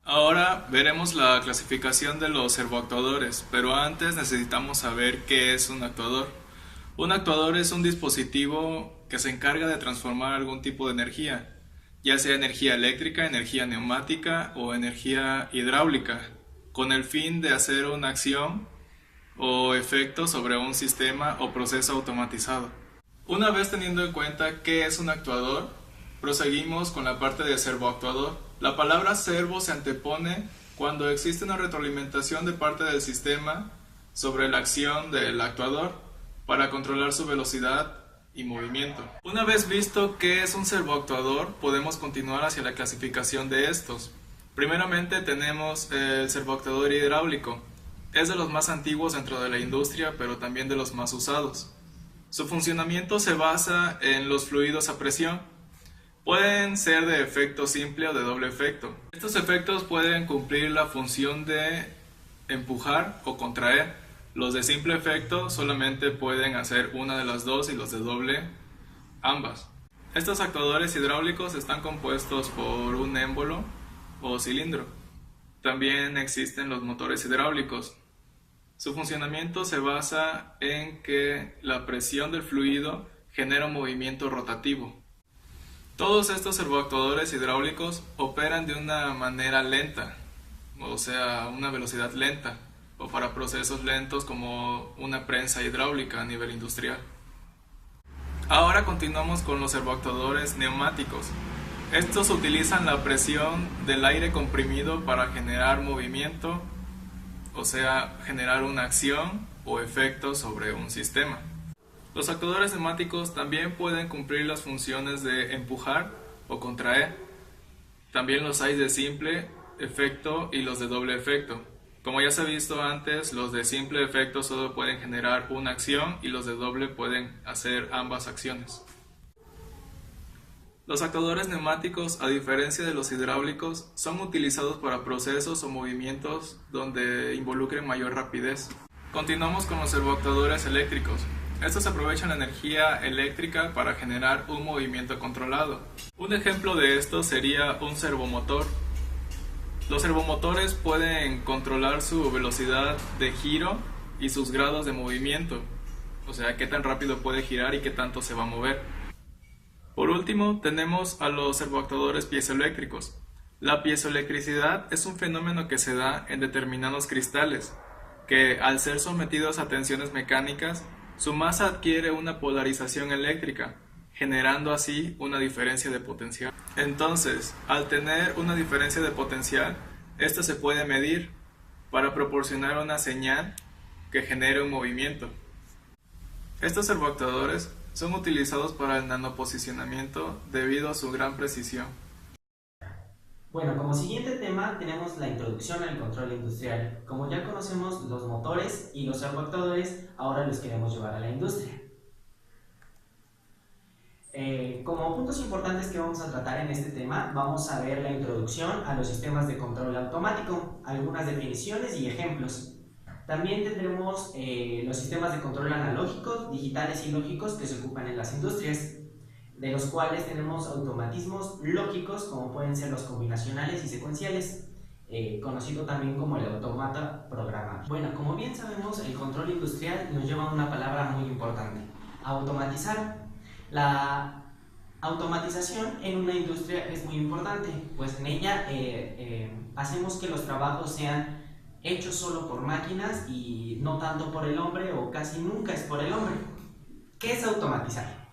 Ahora veremos la clasificación de los servoactuadores, pero antes necesitamos saber qué es un actuador. Un actuador es un dispositivo que se encarga de transformar algún tipo de energía, ya sea energía eléctrica, energía neumática o energía hidráulica, con el fin de hacer una acción o efecto sobre un sistema o proceso automatizado. Una vez teniendo en cuenta qué es un actuador, proseguimos con la parte de servoactuador. La palabra servo se antepone cuando existe una retroalimentación de parte del sistema sobre la acción del actuador para controlar su velocidad y movimiento. Una vez visto qué es un servoactuador, podemos continuar hacia la clasificación de estos. Primeramente tenemos el servoactuador hidráulico. Es de los más antiguos dentro de la industria, pero también de los más usados. Su funcionamiento se basa en los fluidos a presión. Pueden ser de efecto simple o de doble efecto. Estos efectos pueden cumplir la función de empujar o contraer. Los de simple efecto solamente pueden hacer una de las dos y los de doble ambas. Estos actuadores hidráulicos están compuestos por un émbolo o cilindro. También existen los motores hidráulicos. Su funcionamiento se basa en que la presión del fluido genera un movimiento rotativo. Todos estos servoactuadores hidráulicos operan de una manera lenta, o sea, una velocidad lenta, o para procesos lentos como una prensa hidráulica a nivel industrial. Ahora continuamos con los servoactuadores neumáticos. Estos utilizan la presión del aire comprimido para generar movimiento, o sea, generar una acción o efecto sobre un sistema. Los actuadores neumáticos también pueden cumplir las funciones de empujar o contraer. También los hay de simple efecto y los de doble efecto. Como ya se ha visto antes, los de simple efecto solo pueden generar una acción y los de doble pueden hacer ambas acciones. Los actuadores neumáticos, a diferencia de los hidráulicos, son utilizados para procesos o movimientos donde involucren mayor rapidez. Continuamos con los servoactuadores eléctricos. Estos aprovechan la energía eléctrica para generar un movimiento controlado. Un ejemplo de esto sería un servomotor. Los servomotores pueden controlar su velocidad de giro y sus grados de movimiento, o sea, qué tan rápido puede girar y qué tanto se va a mover. Por último, tenemos a los servoactuadores piezoeléctricos. La piezoelectricidad es un fenómeno que se da en determinados cristales, que al ser sometidos a tensiones mecánicas, su masa adquiere una polarización eléctrica, generando así una diferencia de potencial. Entonces, al tener una diferencia de potencial, esta se puede medir para proporcionar una señal que genere un movimiento. Estos servoactuadores son utilizados para el nanoposicionamiento debido a su gran precisión. Bueno, como siguiente tema tenemos la introducción al control industrial. Como ya conocemos los motores y los servoactuadores, ahora los queremos llevar a la industria. Como puntos importantes que vamos a tratar en este tema, vamos a ver la introducción a los sistemas de control automático, algunas definiciones y ejemplos. También tendremos los sistemas de control analógicos, digitales y lógicos que se ocupan en las industrias, de los cuales tenemos automatismos lógicos como pueden ser los combinacionales y secuenciales, conocido también como el automata programable. Bueno, como bien sabemos, el control industrial nos lleva a una palabra muy importante: automatizar. La automatización en una industria es muy importante, pues en ella hacemos que los trabajos sean hechos solo por máquinas y no tanto por el hombre, o casi nunca es por el hombre. ¿Qué es automatizar?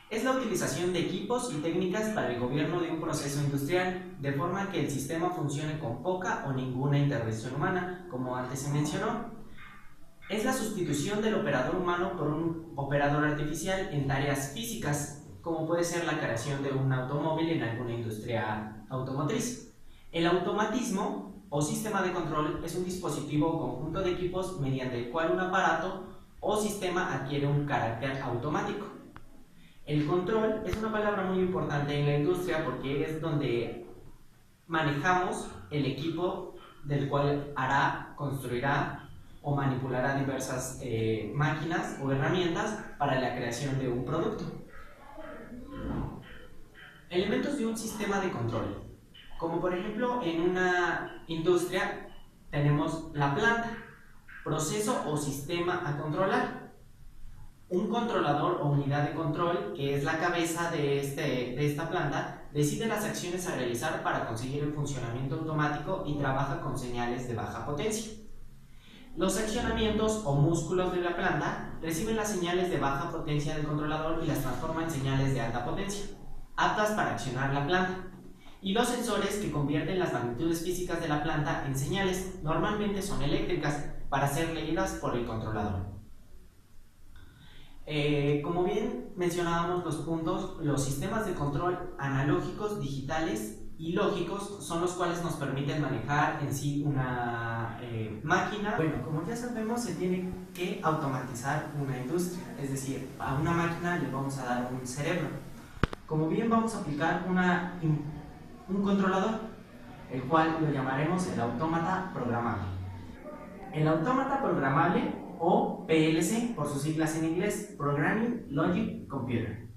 Es la utilización de equipos y técnicas para el gobierno de un proceso industrial, de forma que el sistema funcione con poca o ninguna intervención humana, como antes se mencionó. Es la sustitución del operador humano por un operador artificial en tareas físicas, como puede ser la creación de un automóvil en alguna industria automotriz. El automatismo o sistema de control es un dispositivo o conjunto de equipos mediante el cual un aparato o sistema adquiere un carácter automático. El control es una palabra muy importante en la industria porque es donde manejamos el equipo del cual hará, construirá o manipulará diversas máquinas o herramientas para la creación de un producto. Elementos de un sistema de control. Como por ejemplo en una industria tenemos la planta, proceso o sistema a controlar. Un controlador o unidad de control, que es la cabeza de esta planta, decide las acciones a realizar para conseguir el funcionamiento automático y trabaja con señales de baja potencia. Los accionamientos o músculos de la planta reciben las señales de baja potencia del controlador y las transforman en señales de alta potencia, aptas para accionar la planta. Y los sensores que convierten las magnitudes físicas de la planta en señales, normalmente son eléctricas, para ser leídas por el controlador. Como bien mencionábamos los puntos, los sistemas de control analógicos, digitales y lógicos son los cuales nos permiten manejar en sí una máquina. Bueno, como ya sabemos, se tiene que automatizar una industria, es decir, a una máquina le vamos a dar un cerebro. Como bien vamos a aplicar un controlador, el cual lo llamaremos el autómata programable. El autómata programable, o PLC por sus siglas en inglés, Programming Logic Computer,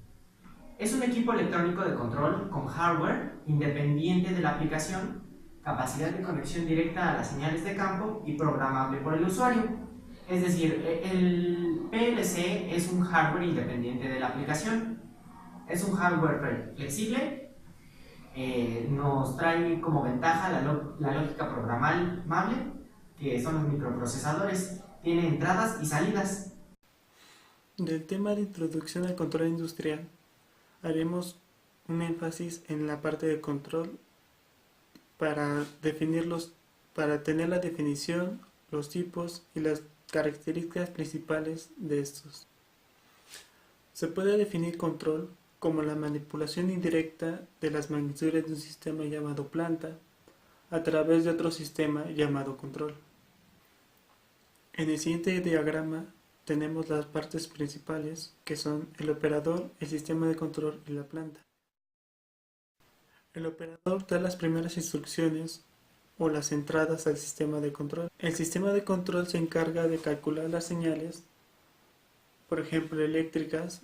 es un equipo electrónico de control con hardware independiente de la aplicación, capacidad de conexión directa a las señales de campo y programable por el usuario. Es decir, el PLC es un hardware independiente de la aplicación, es un hardware flexible. Nos trae como ventaja la lógica programable, que son los microprocesadores. Tiene entradas y salidas. Del tema de introducción al control industrial, haremos un énfasis en la parte de control para tener la definición, los tipos y las características principales de estos. Se puede definir control como la manipulación indirecta de las magnitudes de un sistema llamado planta a través de otro sistema llamado control. En el siguiente diagrama tenemos las partes principales, que son el operador, el sistema de control y la planta. El operador da las primeras instrucciones o las entradas al sistema de control. El sistema de control se encarga de calcular las señales, por ejemplo eléctricas,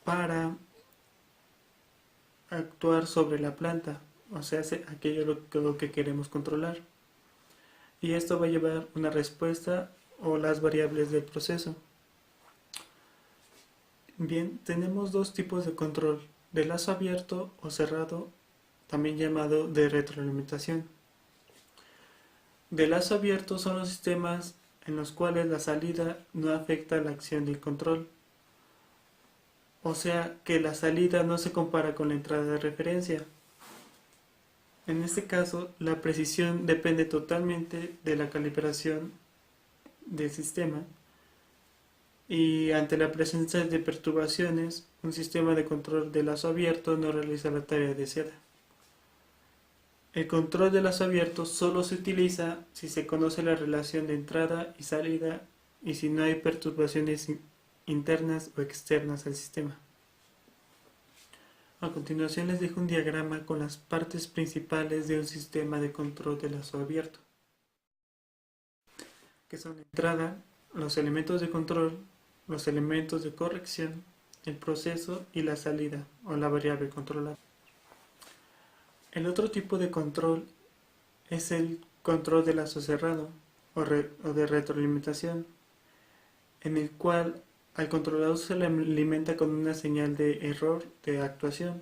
para actuar sobre la planta, o sea, aquello lo que queremos controlar. Y esto va a llevar una respuesta o las variables del proceso. Bien, tenemos dos tipos de control, de lazo abierto o cerrado, también llamado de retroalimentación. De lazo abierto son los sistemas en los cuales la salida no afecta la acción del control. O sea que la salida no se compara con la entrada de referencia. En este caso, la precisión depende totalmente de la calibración del sistema, y ante la presencia de perturbaciones, un sistema de control de lazo abierto no realiza la tarea deseada. El control de lazo abierto solo se utiliza si se conoce la relación de entrada y salida y si no hay perturbaciones internas o externas al sistema. A continuación les dejo un diagrama con las partes principales de un sistema de control de lazo abierto, que son la entrada, los elementos de control, los elementos de corrección, el proceso y la salida o la variable controlada. El otro tipo de control es el control de lazo cerrado o de retroalimentación, en el cual al controlador se le alimenta con una señal de error de actuación,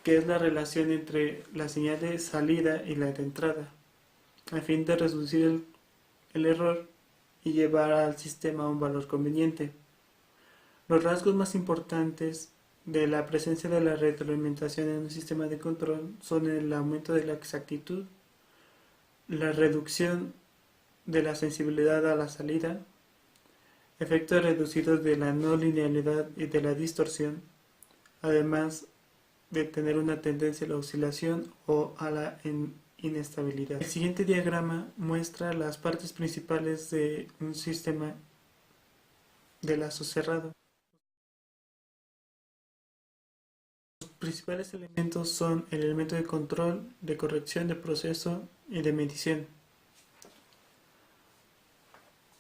que es la relación entre la señal de salida y la de entrada, a fin de reducir el error y llevar al sistema a un valor conveniente. Los rasgos más importantes de la presencia de la retroalimentación en un sistema de control son el aumento de la exactitud, la reducción de la sensibilidad a la salida, efectos reducidos de la no linealidad y de la distorsión, además de tener una tendencia a la oscilación o a la inestabilidad. El siguiente diagrama muestra las partes principales de un sistema de lazo cerrado. Los principales elementos son el elemento de control, de corrección, de proceso y de medición.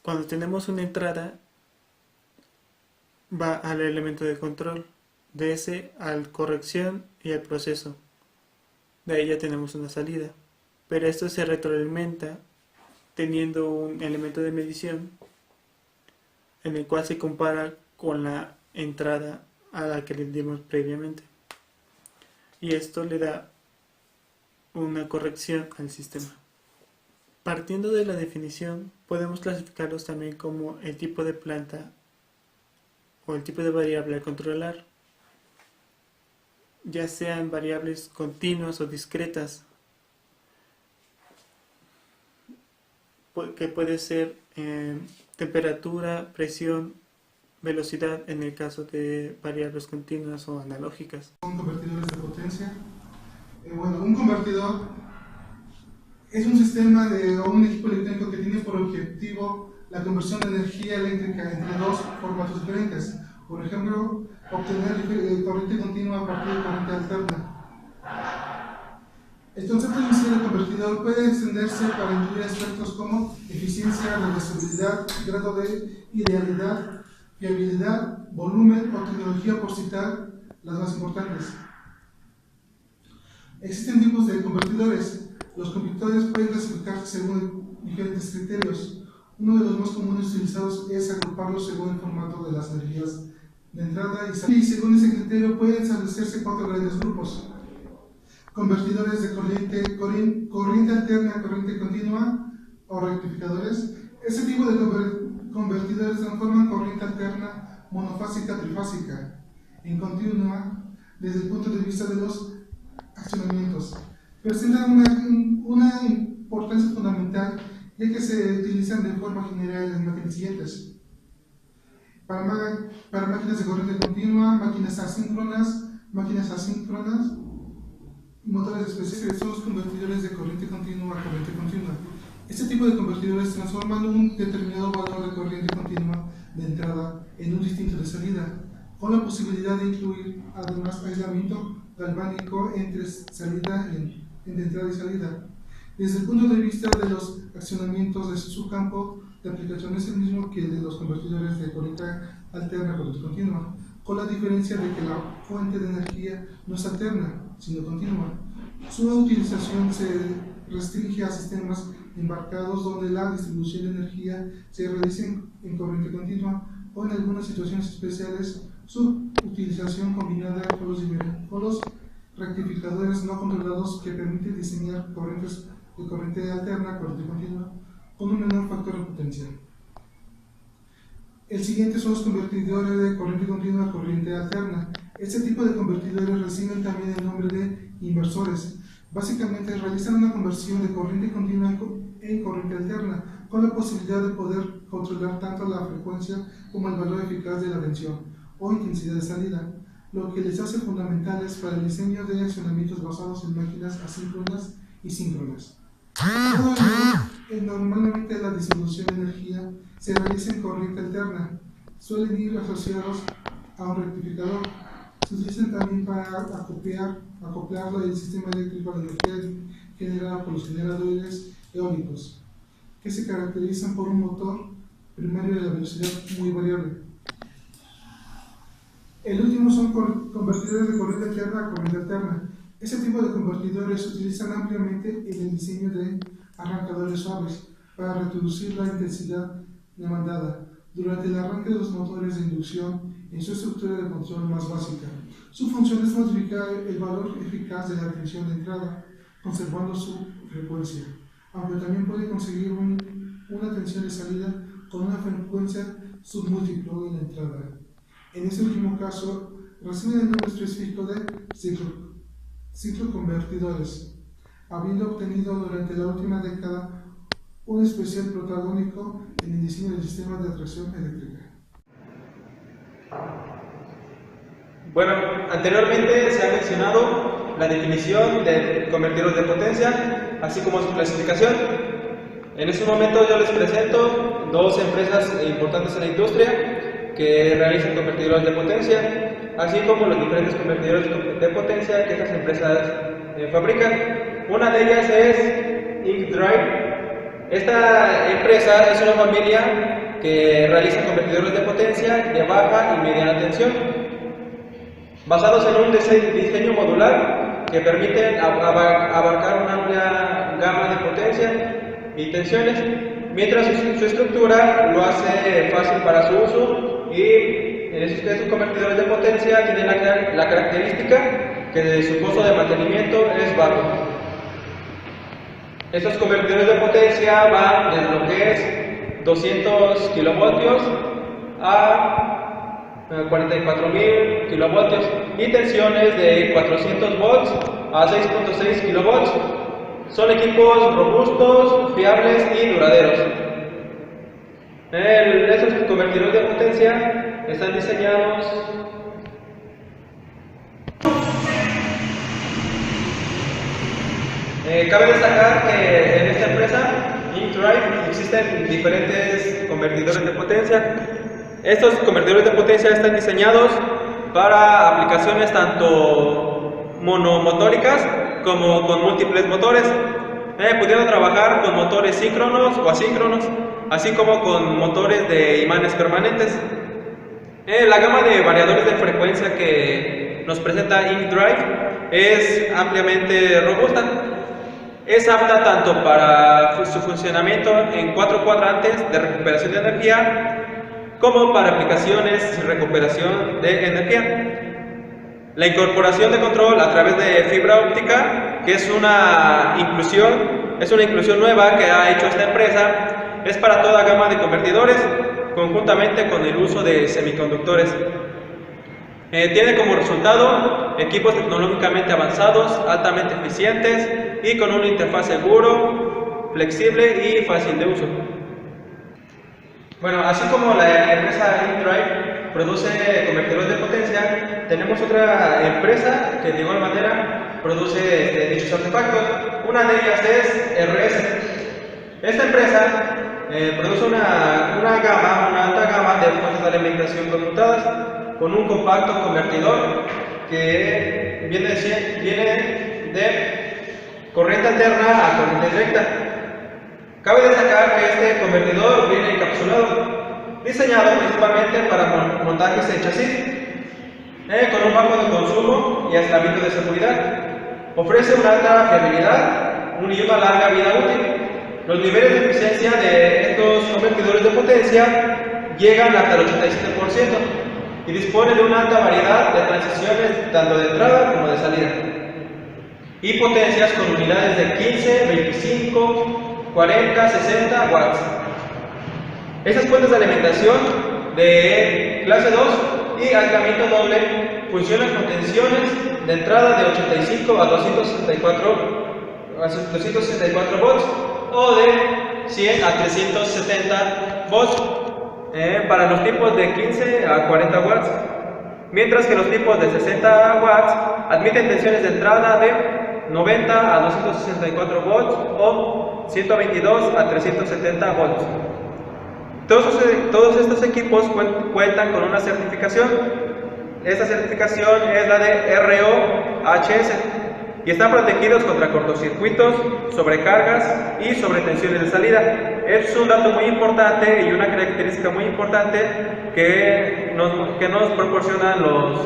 Cuando tenemos una entrada, va al elemento de control, de ese al corrección y al proceso. De ahí ya tenemos una salida. Pero esto se retroalimenta teniendo un elemento de medición en el cual se compara con la entrada a la que le dimos previamente. Y esto le da una corrección al sistema. Partiendo de la definición, podemos clasificarlos también como el tipo de planta o el tipo de variable a controlar, ya sean variables continuas o discretas, que puede ser temperatura, presión, velocidad en el caso de variables continuas o analógicas. Son convertidores de potencia. Un convertidor es un sistema o un equipo electrónico que tiene por objetivo la conversión de energía eléctrica entre dos formatos diferentes. Por ejemplo, obtener corriente continua a partir de corriente alterna. El concepto inicial de convertidor puede extenderse para incluir aspectos como eficiencia, reversibilidad, grado de idealidad, fiabilidad, volumen o tecnología, por citar las más importantes. Existen tipos de convertidores. Los convertidores pueden clasificarse según diferentes criterios. Uno de los más comunes utilizados es agruparlos según el formato de las energías de entrada y salida. Y según ese criterio pueden establecerse 4 grandes grupos. Convertidores de corriente alterna a corriente continua o rectificadores. Este tipo de convertidores transforman corriente alterna monofásica a trifásica en continua desde el punto de vista de los accionamientos. Presentan una importancia fundamental, ya que se utilizan de forma general en las máquinas siguientes: para máquinas de corriente continua, máquinas asíncronas y motores especiales. Son los convertidores de corriente continua a corriente continua. Este tipo de convertidores transforman un determinado valor de corriente continua de entrada en un distinto de salida, con la posibilidad de incluir además aislamiento galvánico entre entrada y salida. Desde el punto de vista de los accionamientos de su campo de aplicación es el mismo que el de los convertidores de corriente alterna a corriente continua, con la diferencia de que la fuente de energía no es alterna, sino continua. Su utilización se restringe a sistemas embarcados donde la distribución de energía se realiza en corriente continua, o en algunas situaciones especiales su utilización combinada con los rectificadores no controlados, que permiten diseñar corrientes de corriente alterna a corriente continua con un menor factor de potencia. El siguiente son los convertidores de corriente continua a corriente alterna. Este tipo de convertidores reciben también el nombre de inversores. Básicamente realizan una conversión de corriente continua en corriente alterna, con la posibilidad de poder controlar tanto la frecuencia como el valor eficaz de la tensión o intensidad de salida, lo que les hace fundamentales para el diseño de accionamientos basados en máquinas asíncronas y síncronas. Normalmente la distribución de energía se realiza en corriente alterna. Suelen ir asociados a un rectificador. Se utilizan también para acoplarlo al sistema eléctrico a la energía generada por los generadores eólicos, que se caracterizan por un motor primario de la velocidad muy variable. El último son convertidores de corriente alterna a corriente alterna. Este tipo de convertidores se utilizan ampliamente en el diseño de arrancadores suaves para reducir la intensidad demandada durante el arranque de los motores de inducción en su estructura de control más básica. Su función es modificar el valor eficaz de la tensión de entrada, conservando su frecuencia, aunque también puede conseguir una tensión de salida con una frecuencia submúltiplo en la entrada. En este último caso, reciben el nombre específico de cicloconvertidores, habiendo obtenido durante la última década un especial protagónico en el diseño del sistema de atracción eléctrica. Bueno, anteriormente se ha mencionado la definición de convertidores de potencia, así como su clasificación. En este momento yo les presento dos empresas importantes en la industria que realizan convertidores de potencia, así como los diferentes convertidores de potencia que estas empresas fabrican. Una de ellas es InkDrive. Esta empresa es una familia que realiza convertidores de potencia de baja y mediana tensión, basados en un diseño modular que permiten abarcar una amplia gama de potencia y tensiones, mientras su estructura lo hace fácil para su uso, y estos convertidores de potencia tienen la característica que su costo de mantenimiento es bajo. Estos convertidores de potencia van desde lo que es 200 kilovoltios a 44.000 kilovoltios y tensiones de 400 volts a 6.6 kilovolts. Son equipos robustos, fiables y duraderos. Estos convertidores de potencia están diseñados cabe destacar que en esta empresa, InkDrive, existen diferentes convertidores de potencia. Estos convertidores de potencia están diseñados para aplicaciones tanto monomotóricas como con múltiples motores, pudiendo trabajar con motores síncronos o asíncronos, así como con motores de imanes permanentes. La gama de variadores de frecuencia que nos presenta InkDrive es ampliamente robusta. Es apta tanto para su funcionamiento en 4 cuadrantes de recuperación de energía como para aplicaciones sin recuperación de energía. La incorporación de control a través de fibra óptica, que es una inclusión nueva que ha hecho esta empresa, es para toda gama de convertidores, conjuntamente con el uso de semiconductores. Tiene como resultado equipos tecnológicamente avanzados, altamente eficientes y con una interfaz seguro, flexible y fácil de uso. Bueno, así como la empresa InkDrive produce convertidores de potencia, tenemos otra empresa que de igual manera produce dichos artefactos. Una de ellas es RS. Esta empresa produce una alta gama de fuentes de alimentación conmutadas con un compacto convertidor que viene de corriente alterna a corriente directa. Cabe destacar que este convertidor viene encapsulado, diseñado principalmente para montajes de chasis, con un bajo de consumo y aislamiento de seguridad. Ofrece una alta fiabilidad y una larga vida útil. Los niveles de eficiencia de estos convertidores de potencia llegan hasta el 87% y dispone de una alta variedad de transiciones tanto de entrada como de salida, y potencias con unidades de 15, 25, 40, 60 watts. Estas fuentes de alimentación de clase 2 y aislamiento doble funcionan con tensiones de entrada de 85 a 264 volts o de 100 a 370 volts para los tipos de 15 a 40 watts, mientras que los tipos de 60 watts admiten tensiones de entrada de 90 a 264 volts o 122 a 370 volts. Todos estos equipos cuentan con una certificación. Esta certificación es la de RoHS y están protegidos contra cortocircuitos, sobrecargas y sobretensiones de salida. Es un dato muy importante y una característica muy importante que nos proporcionan los...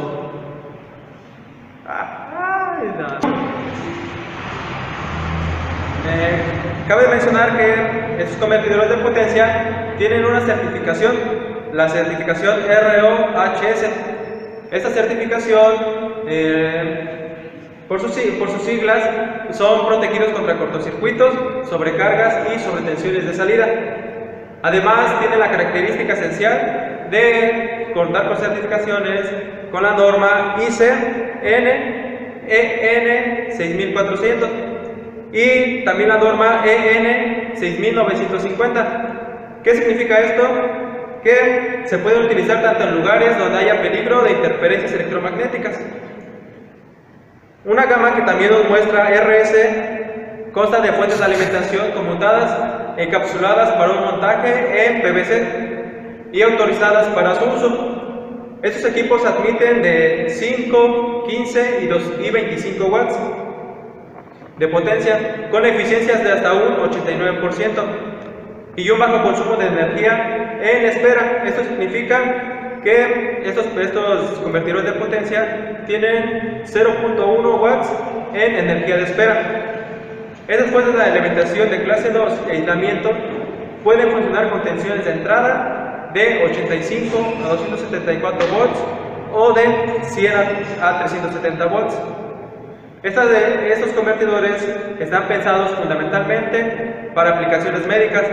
Cabe mencionar que estos convertidores de potencia tienen una certificación, la certificación RoHS. Esta certificación, por sus siglas, son protegidos contra cortocircuitos, sobrecargas y sobretensiones de salida. Además, tiene la característica esencial de contar con certificaciones con la norma ISE EN 6400 y también la norma EN 6950. ¿Qué significa esto? Que se puede utilizar tanto en lugares donde haya peligro de interferencias electromagnéticas. Una gama que también nos muestra RS consta de fuentes de alimentación conmutadas, encapsuladas para un montaje en PVC y autorizadas para su uso. Estos equipos admiten de 5, 15 y 25 watts de potencia, con eficiencias de hasta un 89% y un bajo consumo de energía en espera. Esto significa que estos convertidores de potencia tienen 0.1 watts en energía de espera. Estas fuentes de alimentación de clase 2 y aislamiento pueden funcionar con tensiones de entrada de 85 a 274 volts o de 100 a 370 volts. Estos convertidores están pensados fundamentalmente para aplicaciones médicas,